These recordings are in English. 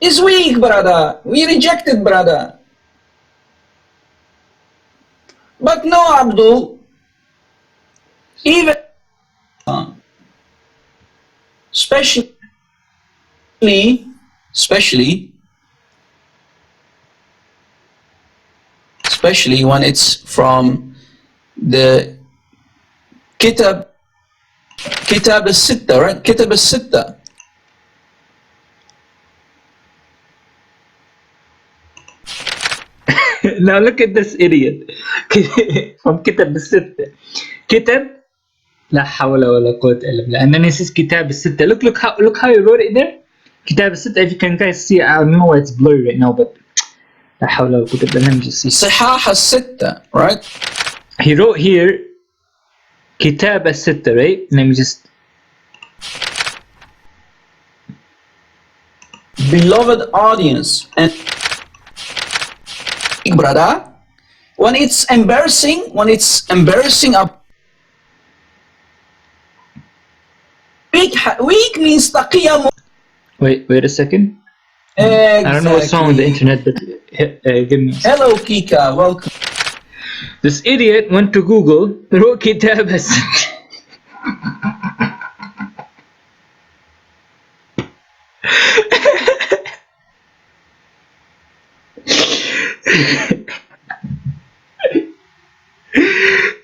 is weak, brother. We reject it, brother. But no, Abdul, even especially when it's from the Kitab al-Sitta, right? Kitab al-Sitta. Now look at this idiot from Kitab al-Sitta. Kitab لا حول ولا قوة إلا بالله. And then it says Kitab al-Sitta. Look how he wrote it there. Kitab al-Sitta. If you can guys see, I know it's blurry right now, but لا حول ولا قوة إلا بالله. Let me just see. Sihah al-Sitta, right? He wrote here Kitab al-Sitta, right? Let me just. Beloved audience, and brother, when it's embarrassing up. Weak means taqiyya. Wait a second. Exactly. I don't know what's wrong with the internet, but give me. Hello, Kika. Welcome. This idiot went to Google, wrote Kitab al-Sitta.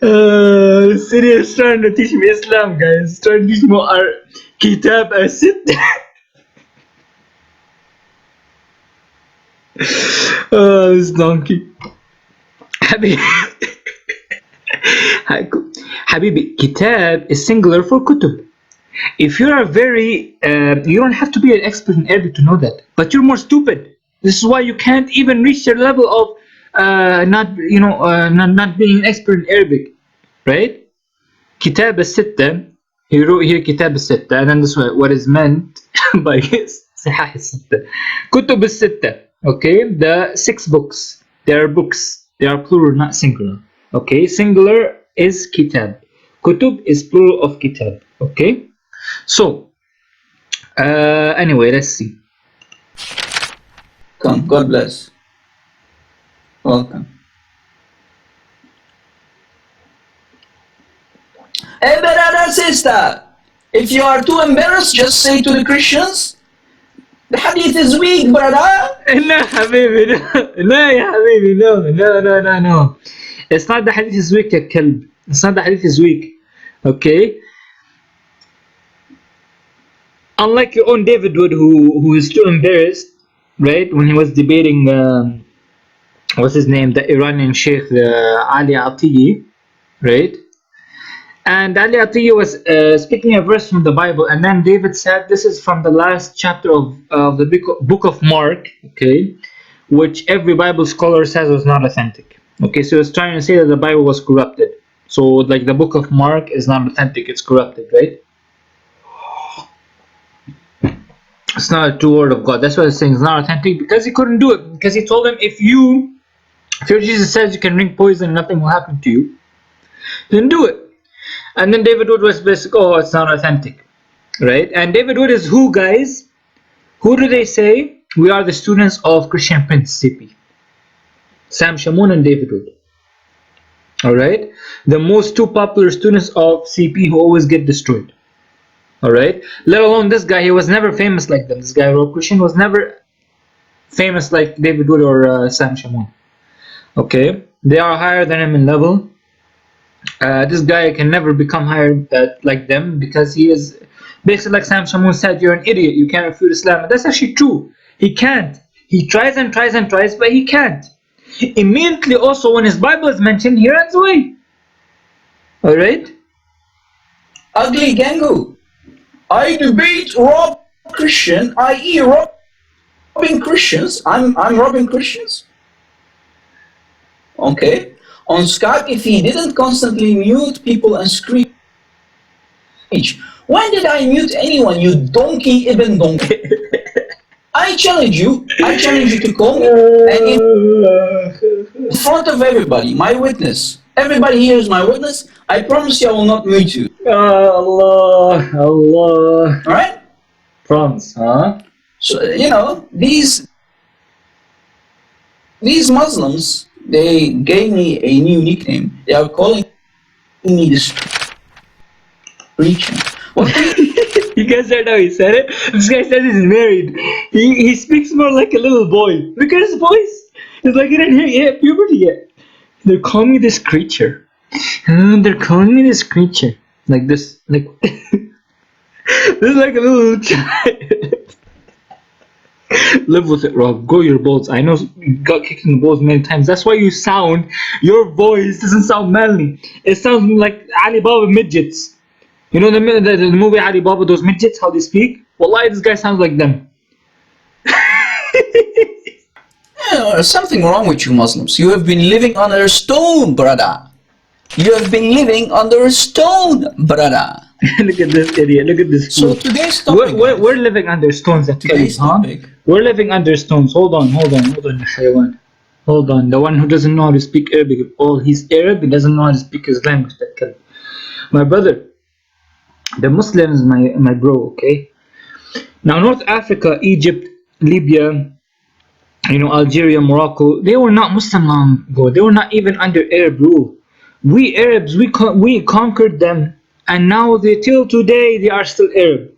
This idiot is trying to teach me Islam, guys. He's trying to teach me our Kitab al-Sitta. Oh, this donkey. Habibi, Kitab is singular for Kutub. If you are you don't have to be an expert in Arabic to know that, but you're more stupid. This is why you can't even reach your level of not being an expert in Arabic, right? Kitab al-Sitta, he wrote here Kitab al-Sitta, and then this is what is meant by Sihah al-Sitta. Kutub al-Sitta, okay, the 6 books. They are books. They are plural, not singular. Okay, singular is Kitab. Kutub is plural of Kitab. Okay, so anyway, let's see. Come, God bless. Welcome. Hey, brother, sister, if you are too embarrassed, just say to the Christians, the hadith is weak, brother. No, Habibi, no, ya Habibi, no. It's not the hadith is weak, ya kalb. It's not the hadith is weak. Okay? Unlike your own David Wood, who is too embarrassed, right, when he was debating, what's his name, the Iranian sheikh, Ali Atiyi, right? And Ali Atiyi was speaking a verse from the Bible, and then David said, this is from the last chapter of the book of Mark, okay, which every Bible scholar says was not authentic. Okay, so it's trying to say that the Bible was corrupted. So, like, the book of Mark is not authentic, it's corrupted, right? It's not a true word of God. That's why it's saying it's not authentic, because he couldn't do it. Because he told them, if your Jesus says you can drink poison and nothing will happen to you, then do it. And then David Wood was basically, oh, it's not authentic, right? And David Wood is who, guys? Who do they say? We are the students of Christian Prince CP. Sam Shamoun and David Wood. Alright? The most 2 popular students of CP who always get destroyed. Alright? Let alone this guy, he was never famous like them. This guy, Rob Christian, was never famous like David Wood or Sam Shamoun. Okay? They are higher than him in level. This guy can never become higher like them, because he is basically, like Sam Shamoun said, you're an idiot, you can't refute Islam. And that's actually true. He can't. He tries and tries and tries, but he can't. Immediately also when his Bible is mentioned, he runs away. Alright? Ugly Gangu. I debate Rob Christian, i.e. robbing Christians. I'm robbing Christians. Okay? On Skype, if he didn't constantly mute people and screech. When did I mute anyone, you donkey ibn donkey? I challenge you to call me, and in front of everybody, my witness. Everybody here is my witness. I promise you I will not mute you. Allah. Alright? Promise, huh? So, these Muslims, they gave me a new nickname. They are calling me the preacher. What do you? You guys heard how he said it? This guy says he's married. He speaks more like a little boy. Look at his voice. It's like he didn't hit puberty yet. They're calling me this creature. They're calling me this creature. Like this. Like this is like a little child. Live with it, Rob. Grow your balls. I know you got kicked in the balls many times. That's why your voice doesn't sound manly. It sounds like Alibaba midgets. You know the movie Alibaba, those midgets, how they speak? Wallahi, this guy sounds like them. There's something wrong with you Muslims. You have been living under a stone, brother. You have been living under a stone, brother. Look at this idiot. Look at this So fool. today's topic. We're living under stones actually, Today's huh? topic. We're living under stones. Hold on, ya hayawan. Hold on. The one who doesn't know how to speak Arabic. Oh, he's Arab, he doesn't know how to speak his language. That kid. My brother, the Muslims, my bro, okay? Now North Africa, Egypt, Libya, Algeria, Morocco, they were not Muslim long ago. They were not even under Arab rule. We Arabs, we conquered them, and now till today they are still Arab.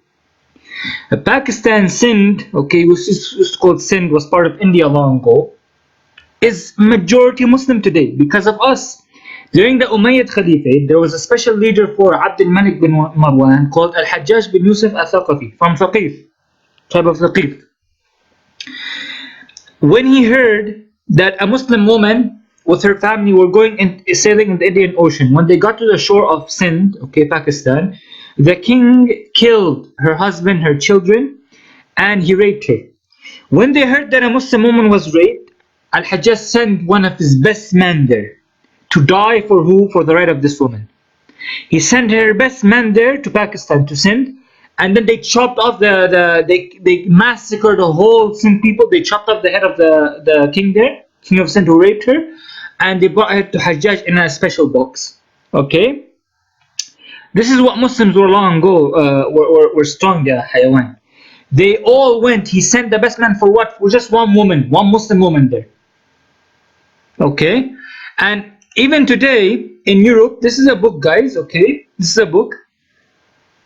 Pakistan, Sindh, okay, which is called Sindh, was part of India long ago, is majority Muslim today because of us. During the Umayyad Caliphate, there was a special leader for Abd al-Malik bin Marwan called Al-Hajjaj bin Yusuf al-Thaqafi from Thaqif, tribe of Thaqif. When he heard that a Muslim woman with her family were sailing in the Indian Ocean, when they got to the shore of Sindh, okay, Pakistan, the king killed her husband, her children, and he raped her. When they heard that a Muslim woman was raped, Al-Hajjaj sent one of his best men there to die for who? For the right of this woman. He sent her best man there to Pakistan, to Sindh, and then they chopped off they massacred the whole Sindh people. They chopped off the head of the king there, king of Sindh who raped her, and they brought her to Hajjaj in a special box. Okay? This is what Muslims were long ago, were strong, ya hayawan. They all went, he sent the best man for what? For just one woman, one Muslim woman there. Okay? And even today, in Europe, this is a book, guys, okay? This is a book.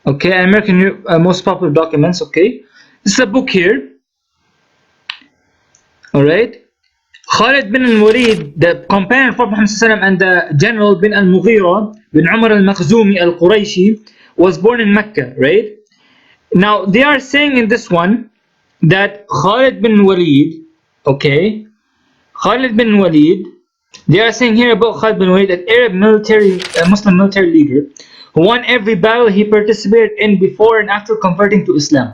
Okay, American most popular documents, okay? This is a book here. Alright? Khalid bin al-Walid, the companion of Prophet Muhammad and the general bin al-Mughira bin Umar al-Makhzumi al-Qurayshi was born in Mecca, right? Now, they are saying in this one that Khalid bin Walid, okay? Khalid bin Walid, they are saying here about Khalid bin Walid, an Arab Muslim military leader who won every battle he participated in before and after converting to Islam.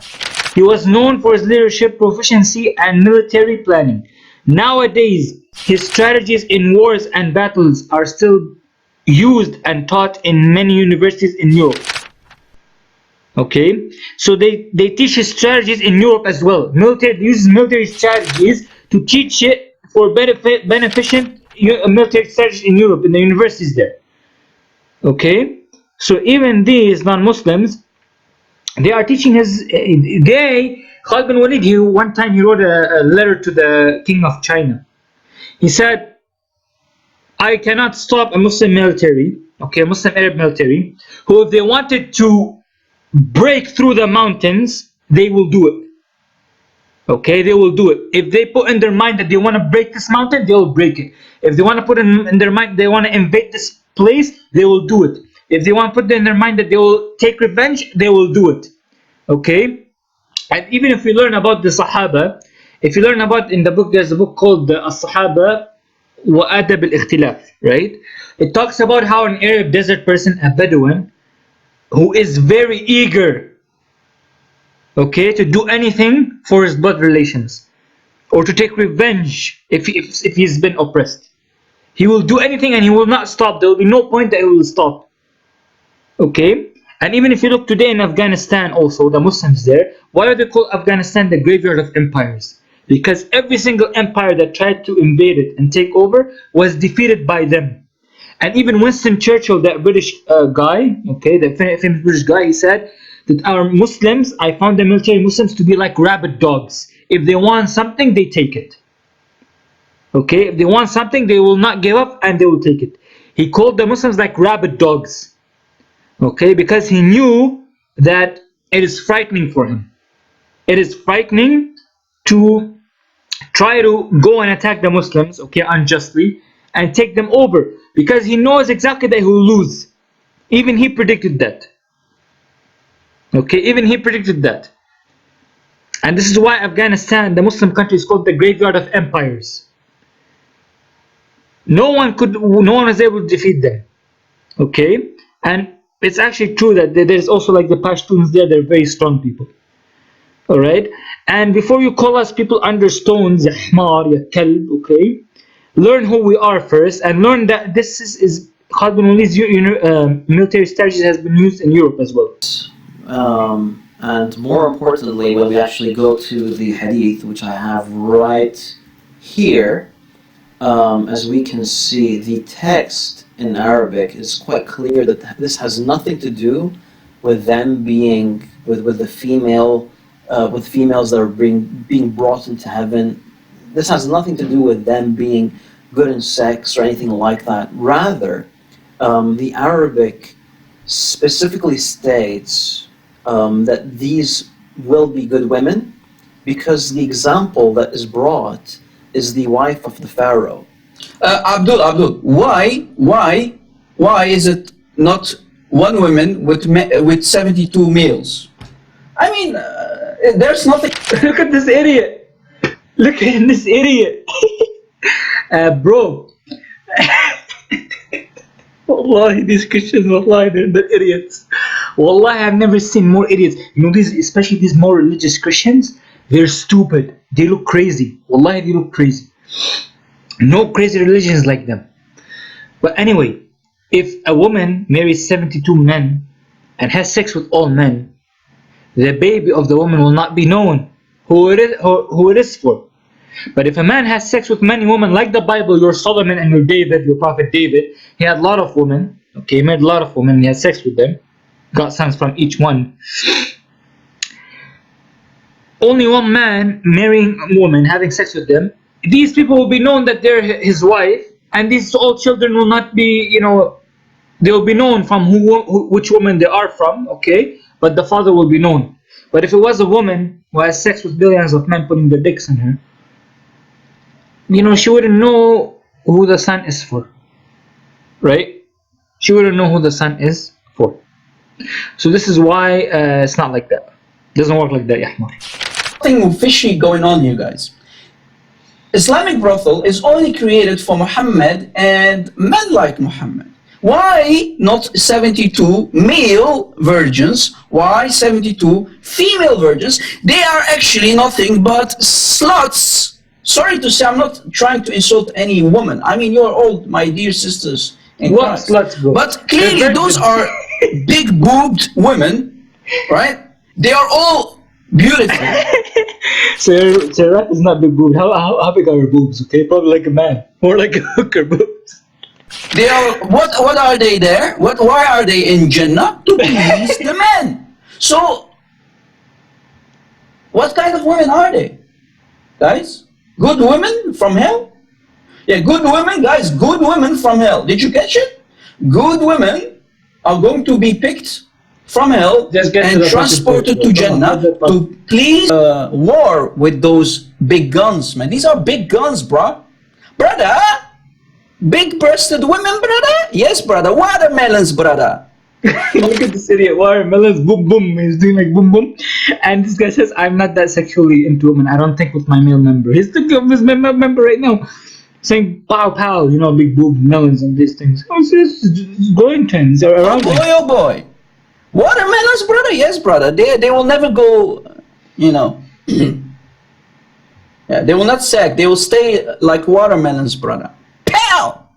He was known for his leadership, proficiency, and military planning. Nowadays, his strategies in wars and battles are still used and taught in many universities in Europe. Okay, so they teach his strategies in Europe as well. They use military strategies to teach it for beneficent military strategies in Europe, in the universities there. Okay, so even these non-Muslims, they are teaching Khalid bin Walid, one time he wrote a letter to the king of China. He said, I cannot stop a Muslim military, okay, a Muslim Arab military, who if they wanted to break through the mountains, they will do it. Okay, they will do it. If they put in their mind that they want to break this mountain, they will break it. If they want to put in their mind they want to invade this place, they will do it. If they want to put in their mind that they will take revenge, they will do it. Okay? And even if we learn about the Sahaba, if you learn about, in the book, there's a book called As-Sahaba wa Adab al-Ikhtilaf, right? It talks about how an Arab desert person, a Bedouin, who is very eager, okay, to do anything for his blood relations, or to take revenge if he's been oppressed. He will do anything and he will not stop. There will be no point that he will stop. Okay? And even if you look today in Afghanistan also, the Muslims there, why do they call Afghanistan the graveyard of empires? Because every single empire that tried to invade it and take over was defeated by them. And even Winston Churchill, that British guy, okay, the famous British guy, he said, that our Muslims, I found the military Muslims to be like rabid dogs. If they want something, they take it. Okay, if they want something, they will not give up and they will take it. He called the Muslims like rabid dogs. Okay, because he knew that it is frightening for him. It is frightening to try to go and attack the Muslims, okay, unjustly, and take them over, because he knows exactly that he will lose. Even he predicted that. Okay, even he predicted that. And this is why Afghanistan, the Muslim country, is called the graveyard of empires. No one was able to defeat them. Okay, and it's actually true that there's also like the Pashtuns there. They're very strong people. All right, and before you call us people under stones, ya hmar, ya kalb, okay, learn who we are first, and learn that this is Khalid bin Walid's military strategy has been used in Europe as well. And more importantly, when we actually go to the Hadith, which I have right here, as we can see, the text in Arabic is quite clear that this has nothing to do with them being, with the female, with females that are being brought into heaven. This has nothing to do with them being good in sex or anything like that. Rather, the Arabic specifically states that these will be good women, because the example that is brought is the wife of the Pharaoh. Abdul, why is it not one woman with 72 males? I mean, there's nothing. Look at this idiot. Look at this idiot. Bro. Wallahi, these Christians, wallahi, they're the idiots. Wallahi, I've never seen more idiots. You know, especially these more religious Christians, they're stupid. They look crazy. Wallahi, they look crazy. No crazy religions like them. But anyway, if a woman marries 72 men and has sex with all men, the baby of the woman will not be known who it is for. But if a man has sex with many women, like the Bible, your Solomon and your David, your prophet David, he had a lot of women, okay, he made a lot of women, he had sex with them, got sons from each one. Only one man marrying a woman, having sex with them, these people will be known that they're his wife, and these all children will not be, you know, they will be known from which woman they are from, okay, but the father will be known. But if it was a woman who has sex with billions of men putting their dicks in her, you know, she wouldn't know who the son is for, right? She wouldn't know who the son is for. So this is why it's not like that. It doesn't work like that, Yahmar. Something fishy going on here, guys. Islamic brothel is only created for Muhammad and men like Muhammad. Why not 72 male virgins? Why 72 female virgins? They are actually nothing but sluts. Sorry to say, I'm not trying to insult any woman. I mean, you're all my dear sisters in Christ. Sluts, bro? But clearly those are big-boobed women, right? They are all beautiful. So rap is not big boobs. How big are her boobs? Okay, probably like a man, more like a hooker boobs. They are what are they there? Why are they in Jannah? To please the men. So what kind of women are they, guys? Good women from hell? Yeah, good women, guys. Good women from hell. Did you catch it? Good women are going to be picked from hell and transported to Jannah to please war with those big guns, man. These are big guns, bro. Brother, big-breasted women, brother. Yes, brother. Watermelons, brother. Look at this idiot. Watermelons, boom, boom. He's doing like boom, boom. And this guy says, I'm not that sexually into women. I don't think with my male member. He's thinking of his member right now. Saying, pow, pow, you know, big boob melons and these things. Oh, it's growing trends are around. Oh boy. Watermelons, brother? Yes, brother. They will never go, you know. Yeah, they will not sag. They will stay like watermelons, brother. Pow!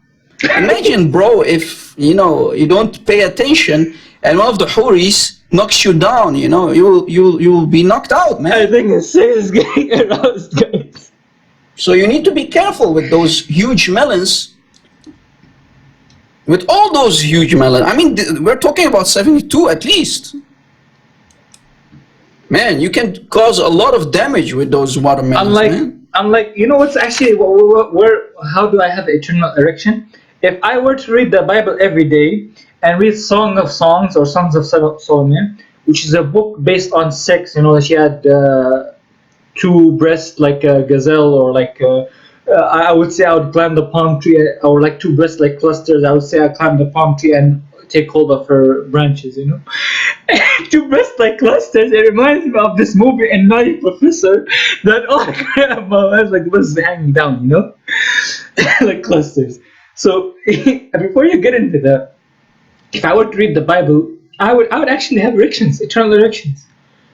Imagine, bro, if, you know, you don't pay attention and one of the houris knocks you down, you know, you will be knocked out, man. I think it's getting aroused, guys. So you need to be careful with those huge melons. With all those huge melons. I mean, we're talking about 72 at least. Man, you can cause a lot of damage with those watermelons, man. Unlike, you know what's actually where how do I have eternal erection? If I were to read the Bible every day and read Song of Songs or Songs of Solomon, which is a book based on sex, you know, she had two breasts like a gazelle, or like I would say I would climb the palm tree, or like two breasts like clusters. I would say I climb the palm tree and take hold of her branches, you know. Two breasts like clusters. It reminds me of this movie in Naughty Professor that all my hands like was hanging down, you know, like clusters. So before you get into that, if I were to read the Bible, I would actually have erections, eternal erections,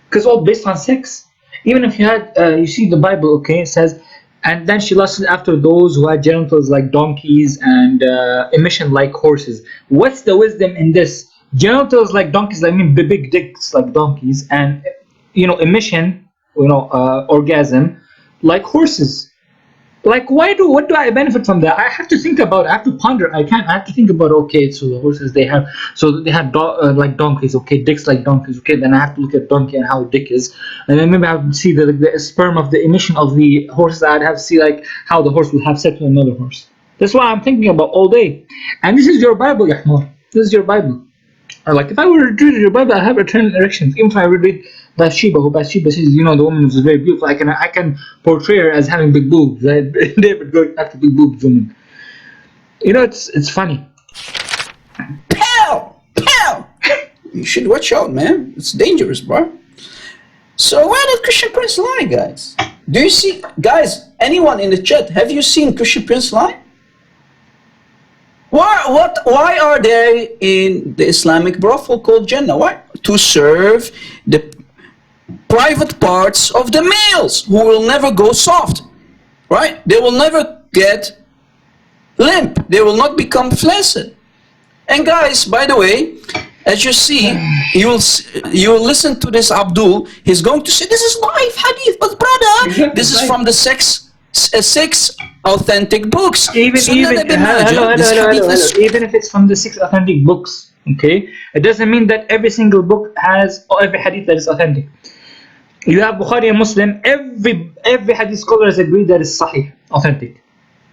because all based on sex. Even if you had, you see the Bible, okay, it says, and then she lusted after those who had genitals like donkeys and emission like horses. What's the wisdom in this? Genitals like donkeys, I mean big dicks like donkeys, and you know, emission, you know, orgasm like horses. Like, what do I benefit from that? I have to think about it. I have to ponder. I have to think about, okay, so the horses they have, so they have like donkeys, okay, dicks like donkeys, okay, then I have to look at donkey and how dick is, and then maybe I have to see the sperm of the emission of the horses. I'd have to see like how the horse will have sex with another horse. That's what I'm thinking about all day. And this is your Bible, Yahmur. This is your Bible. Or like, if I were to read your Bible, I have eternal erections. Even if I read Bathsheba, who Bathsheba says, you know, the woman was very beautiful. I can portray her as having big boobs. Right? David going after big boobs woman. You know, it's funny. Pow! Pow! You should watch out, man. It's dangerous, bro. So where did Christian Prince lie, guys? Do you see, guys, anyone in the chat, have you seen Christian Prince lie? Why are they in the Islamic brothel called Jannah? Why? To serve the private parts of the males who will never go soft, right? They will never get limp. They will not become flaccid. And guys, by the way, as you see, you will listen to this Abdul. He's going to say, this is live hadith, but brother, this is from the six authentic books. Even if it's from the 6 authentic books, okay, it doesn't mean that every single book has, or every hadith that is authentic. You have Bukhari and Muslim. Every hadith scholar has agreed that it's Sahih, authentic.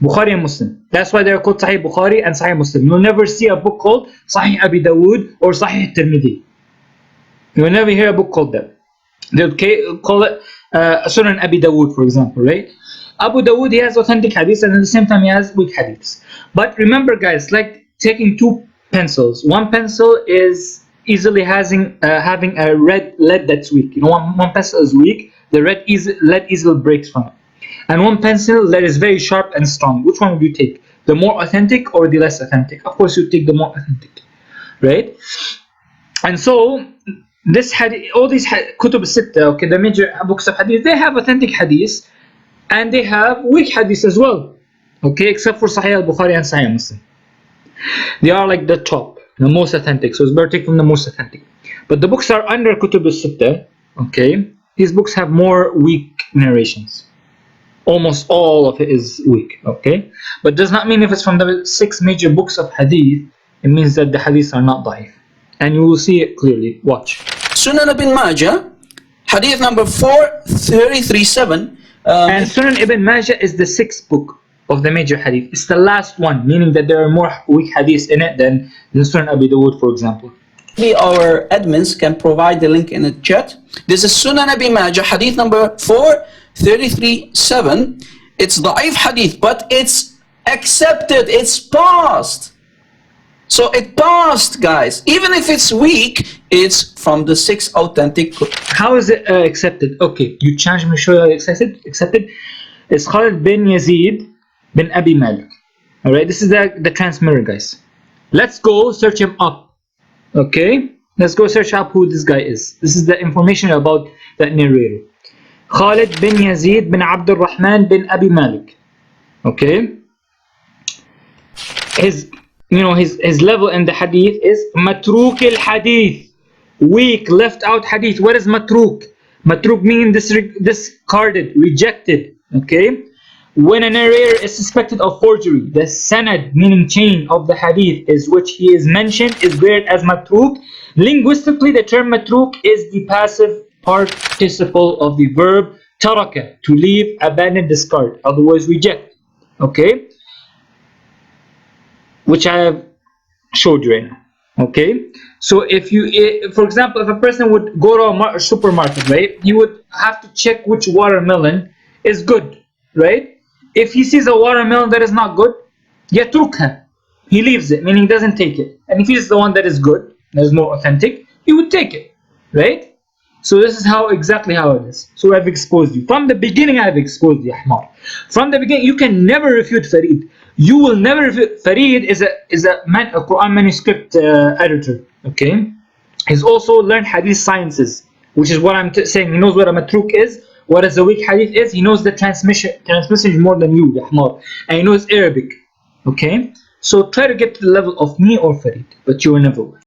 Bukhari and Muslim. That's why they're called Sahih Bukhari and Sahih Muslim. You'll never see a book called Sahih Abi Dawood or Sahih Tirmidhi. You'll never hear a book called that. They'll call it Sunan Abi Dawood, for example, right? Abu Dawood, he has authentic hadiths, and at the same time he has weak hadiths. But remember, guys, like taking two pencils. One pencil is easily having a red lead that's weak. You know, one pencil is weak, the lead easily breaks from it. And one pencil that is very sharp and strong. Which one would you take? The more authentic or the less authentic? Of course, you take the more authentic, right? And so this hadith, all these kutub sitta, okay, the major books of hadith, they have authentic hadiths. And they have weak hadiths as well, okay, except for Sahih al-Bukhari and Sahih Muslim. They are like the top, the most authentic, so it's better to take from the most authentic. But the books are under Kutub al-Sittah, okay, these books have more weak narrations. Almost all of it is weak, okay? But does not mean if it's from the 6 major books of hadith, it means that the hadiths are not da'if. And you will see it clearly. Watch. Sunan ibn Majah, hadith number 4337. And Sunan Ibn Majah is the 6th book of the major hadith. It's the last one, meaning that there are more weak hadiths in it than Sunan Abi Dawood, for example. Maybe our admins can provide the link in the chat. This is Sunan Ibn Majah, hadith number 4337. It's da'if hadith, but it's accepted, it's passed. So it passed, guys. Even if it's weak, it's from the 6 authentic. How is it accepted? Okay, you challenge me to show you accepted. It's Khalid bin Yazid bin Abi Malik. Alright, this is the transmitter, guys. Let's go search him up. Okay, let's go search up who this guy is. This is the information about that narrator. Khalid bin Yazid bin Abdul Rahman bin Abi Malik. Okay, his level in the hadith is matruk al hadith, weak, left out hadith. What is matruk? Matruk meaning discarded, rejected. Okay, when a narrator is suspected of forgery, the sanad, meaning chain of the hadith, is which he is mentioned, is graded as matruk. Linguistically, the term matruk is the passive participle of the verb taraka, to leave, abandon, discard, otherwise reject. Okay, which I have showed you right now. Okay, so if you, for example, if a person would go to a supermarket, right, he would have to check which watermelon is good, right? If he sees a watermelon that is not good, yatrukha, he leaves it, meaning he doesn't take it. And if he sees the one that is good, that is more authentic, he would take it, right? So this is exactly how it is. So I've exposed you. From the beginning I've exposed you, Ahmar. From the beginning, you can never refute Farid. You will never refute. Farid is a Quran manuscript editor, okay? He's also learned Hadith sciences, which is what I'm saying. He knows what a matruk is, what a weak Hadith is. He knows the transmission more than you, Ahmar. And he knows Arabic, okay? So try to get to the level of me or Farid, but you will never win.